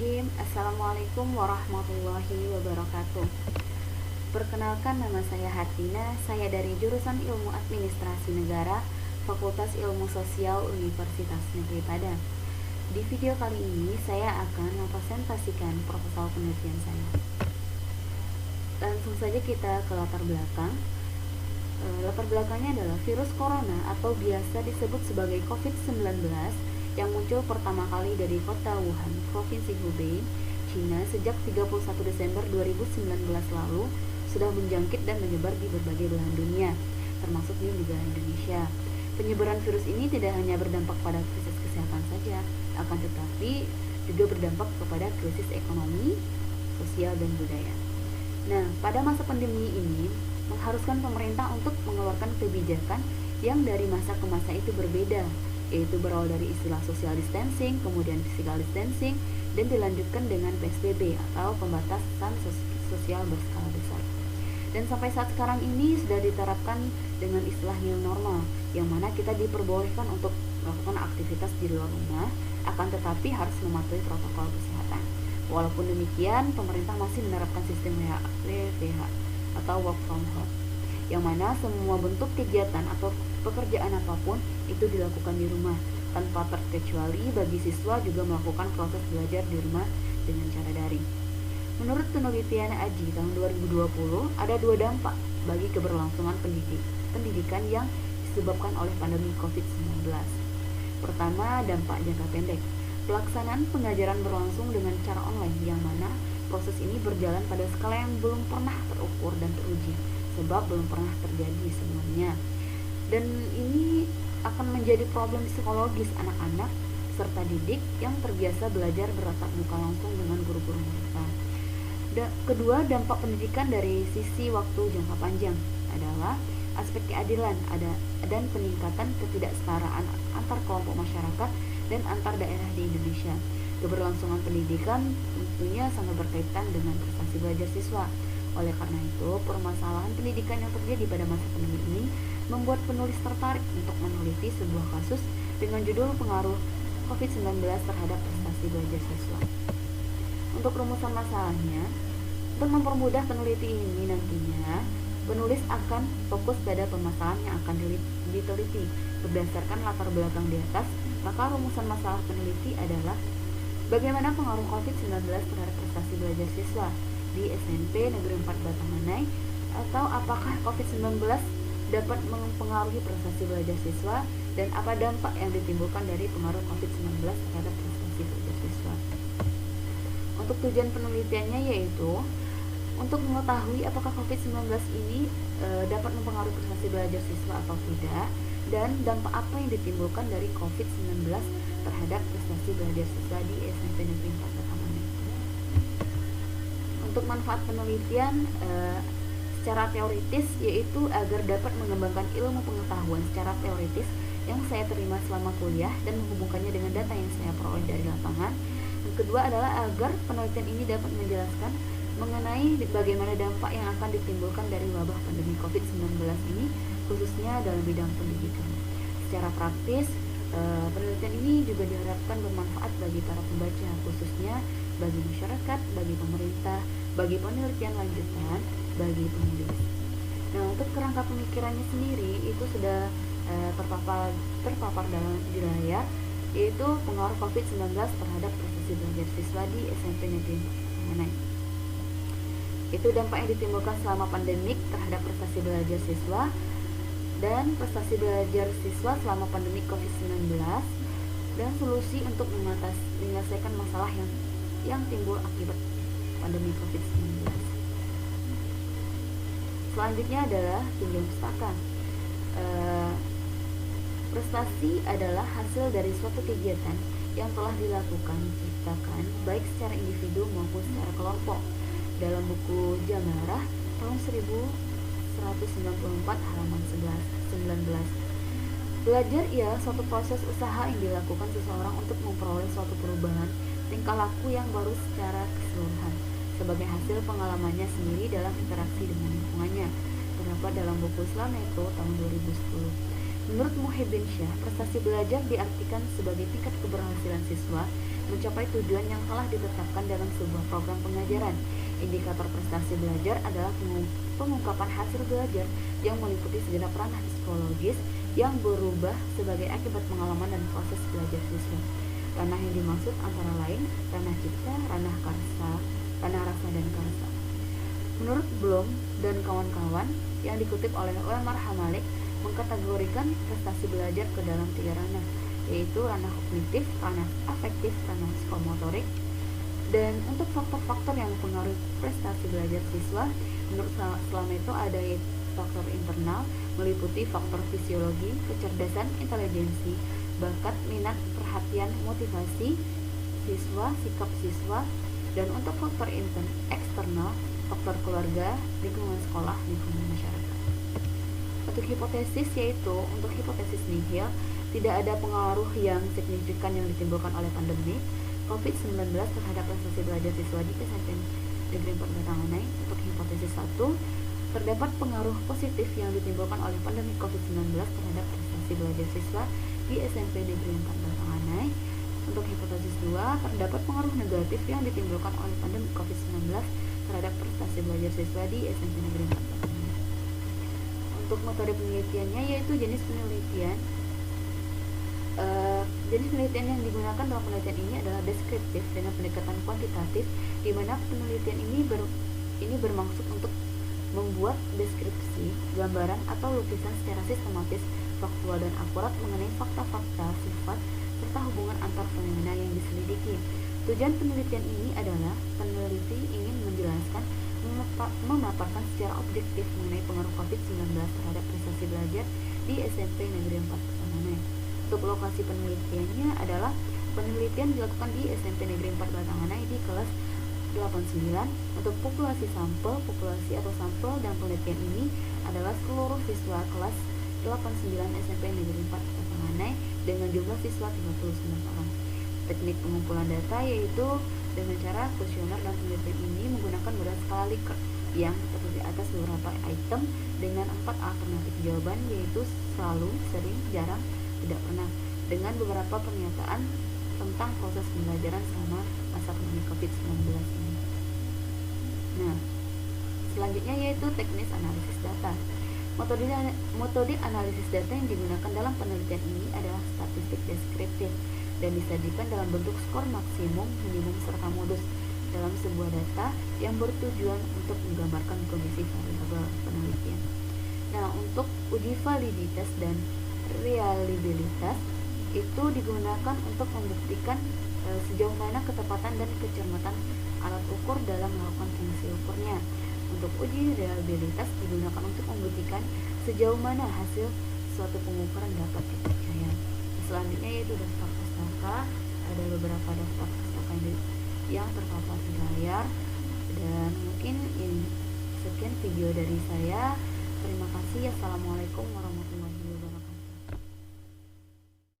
Bismillahirrahmanirrahim. Assalamualaikum warahmatullahi wabarakatuh. Perkenalkan, nama saya Hartina. Saya dari jurusan Ilmu Administrasi Negara, Fakultas Ilmu Sosial Universitas Negeri Padang. Di video kali ini saya akan mempresentasikan proposal penelitian saya. Langsung saja kita ke latar belakang. Latar belakangnya adalah virus corona atau biasa disebut sebagai COVID-19 yang muncul pertama kali dari kota Wuhan, Provinsi Hubei, China sejak 31 Desember 2019 lalu sudah menjangkit dan menyebar di berbagai belahan dunia, termasuk di negara Indonesia. Penyebaran virus ini tidak hanya berdampak pada krisis kesehatan saja, akan tetapi juga berdampak kepada krisis ekonomi, sosial, dan budaya. Nah, pada masa pandemi ini mengharuskan pemerintah untuk mengeluarkan kebijakan yang dari masa ke masa itu berbeda, yaitu berawal dari istilah social distancing, kemudian physical distancing, dan dilanjutkan dengan PSBB atau pembatasan sosial berskala besar. Dan sampai saat sekarang ini sudah diterapkan dengan istilah new normal, yang mana kita diperbolehkan untuk melakukan aktivitas di luar rumah, akan tetapi harus mematuhi protokol kesehatan. Walaupun demikian, pemerintah masih menerapkan sistem WFH atau work from home, yang mana semua bentuk kegiatan atau pekerjaan apapun itu dilakukan di rumah tanpa terkecuali bagi siswa juga melakukan proses belajar di rumah dengan cara daring. Menurut penelitian AJI tahun 2020, ada dua dampak bagi keberlangsungan pendidikan yang disebabkan oleh pandemi COVID-19. Pertama, dampak jangka pendek. Pelaksanaan pengajaran berlangsung dengan cara online, yang mana proses ini berjalan pada skala yang belum pernah terukur dan teruji, sebab belum pernah terjadi sebelumnya. Dan ini akan menjadi problem psikologis anak-anak serta didik yang terbiasa belajar bertatap muka langsung dengan guru-guru mereka. Kedua, dampak pendidikan dari sisi waktu jangka panjang adalah aspek keadilan dan peningkatan ketidaksetaraan antar kelompok masyarakat dan antar daerah di Indonesia. Keberlangsungan pendidikan tentunya sangat berkaitan dengan prestasi belajar siswa. Oleh karena itu, permasalahan pendidikan yang terjadi pada masa pandemi ini membuat penulis tertarik untuk meneliti sebuah kasus dengan judul pengaruh COVID-19 terhadap prestasi belajar siswa. Untuk rumusan masalahnya, untuk mempermudah peneliti ini nantinya, penulis akan fokus pada permasalahan yang akan diteliti. Berdasarkan latar belakang di atas, maka rumusan masalah peneliti adalah bagaimana pengaruh COVID-19 terhadap prestasi belajar siswa di SMP Negeri 4 Batanganai, atau apakah COVID-19 dapat mempengaruhi prestasi belajar siswa, dan apa dampak yang ditimbulkan dari pengaruh COVID-19 terhadap prestasi belajar siswa. Untuk tujuan penelitiannya yaitu untuk mengetahui apakah COVID-19 ini dapat mempengaruhi prestasi belajar siswa atau tidak, dan dampak apa yang ditimbulkan dari COVID-19 terhadap prestasi belajar siswa di SMP Negeri 4 Batanganai. Untuk manfaat penelitian secara teoritis, yaitu agar dapat mengembangkan ilmu pengetahuan secara teoritis yang saya terima selama kuliah dan menghubungkannya dengan data yang saya peroleh dari lapangan. Yang kedua adalah agar penelitian ini dapat menjelaskan mengenai bagaimana dampak yang akan ditimbulkan dari wabah pandemi COVID-19 ini, khususnya dalam bidang pendidikan. Secara praktis, penelitian ini juga diharapkan bermanfaat bagi para pembaca, khususnya bagi masyarakat, bagi pemerintah, bagi penelitian lanjutan, bagi penulis. Nah, untuk kerangka pemikirannya sendiri itu sudah terpapar di layar, yaitu pengaruh COVID-19 terhadap prestasi belajar siswa di SMP Negeri Batanganai. Itu dampak yang ditimbulkan selama pandemik terhadap prestasi belajar siswa dan prestasi belajar siswa selama pandemi COVID-19, dan solusi untuk menyelesaikan masalah yang timbul akibat pandemi COVID-19. Selanjutnya adalah tinjauan pustaka. Prestasi adalah hasil dari suatu kegiatan yang telah dilakukan, diciptakan baik secara individu maupun secara kelompok. Dalam buku Jamarah tahun 1194 halaman 19. Belajar ialah suatu proses usaha yang dilakukan seseorang untuk memperoleh suatu perubahan tingkah laku yang baru secara keseluruhan sebagai hasil pengalamannya sendiri dalam interaksi dengan lingkungannya. Terdapat dalam buku Slaneto tahun 2010. Menurut Muhyiddin Syah, prestasi belajar diartikan sebagai tingkat keberhasilan siswa mencapai tujuan yang telah ditetapkan dalam sebuah program pengajaran. Indikator prestasi belajar adalah pengungkapan hasil belajar yang meliputi segenap ranah psikologis yang berubah sebagai akibat pengalaman dan proses belajar siswa. Ranah yang dimaksud antara lain ranah cipta, ranah karsa, ranah rasa dan karsa. Menurut Bloom dan kawan-kawan yang dikutip oleh Omar Hamalik, mengkategorikan prestasi belajar ke dalam 3 ranah, yaitu ranah kognitif, ranah afektif, ranah psikomotorik. Dan untuk faktor-faktor yang mempengaruhi prestasi belajar siswa, menurut Selama itu ada faktor internal, meliputi faktor fisiologi, kecerdasan, intelijensi, bakat, minat, perhatian, motivasi siswa, sikap siswa. Dan untuk faktor eksternal, faktor keluarga, lingkungan sekolah, lingkungan masyarakat. Untuk hipotesis, yaitu untuk hipotesis nihil, tidak ada pengaruh yang signifikan yang ditimbulkan oleh pandemi COVID-19 terhadap prestasi belajar siswa di SMP Negeri 4 Batanganai. Untuk hipotesis 1, terdapat pengaruh positif yang ditimbulkan oleh pandemi COVID-19 terhadap prestasi belajar siswa di SMP Negeri 4 Batanganai. Untuk hipotesis 2, terdapat pengaruh negatif yang ditimbulkan oleh pandemi COVID-19 terhadap prestasi belajar siswa di SMP Negeri 4 Batanganai. Untuk metode penelitiannya yaitu jenis penelitian yang digunakan dalam penelitian ini adalah deskriptif dengan pendekatan kuantitatif, di mana penelitian ini bermaksud untuk membuat deskripsi, gambaran atau lukisan secara sistematis, faktual dan akurat mengenai fakta-fakta, sifat, serta hubungan antar fenomena yang diselidiki. Tujuan penelitian ini adalah peneliti ingin menjelaskan, memaparkan secara objektif mengenai pengaruh COVID-19 terhadap prestasi belajar di SMP Negeri 4 Batanganai. Untuk lokasi penelitiannya adalah penelitian dilakukan di SMP Negeri 4 Batanganai di kelas 89. Untuk populasi atau sampel dan penelitian ini adalah seluruh siswa kelas 89 SMP Negeri 4 Batanganai dengan jumlah siswa 39 orang. Teknik pengumpulan data yaitu dengan cara kuesioner, dan penelitian ini menggunakan modal skala Likert yang terdiri atas beberapa item dengan 4 alternatif jawaban, yaitu selalu, sering, jarang, tidak pernah, dengan beberapa pernyataan tentang proses pembelajaran selama masa pandemi COVID-19 ini. Nah, selanjutnya yaitu teknis analisis data. Metode analisis data yang digunakan dalam penelitian ini adalah statistik deskriptif dan disajikan dalam bentuk skor maksimum, minimum, serta modus dalam sebuah data yang bertujuan untuk menggambarkan kondisi variabel penelitian. Nah, untuk uji validitas dan reliabilitas itu digunakan untuk membuktikan sejauh mana ketepatan dan kecermatan alat ukur dalam melakukan fungsi ukurnya. Untuk uji reliabilitas digunakan untuk membuktikan sejauh mana hasil suatu pengukuran dapat dipercaya. Selanjutnya yaitu daftar pustaka. Ada beberapa daftar pustaka yang terpapar di layar, dan mungkin sekian video dari saya. Terima kasih. Assalamualaikum warahmatullahi wabarakatuh.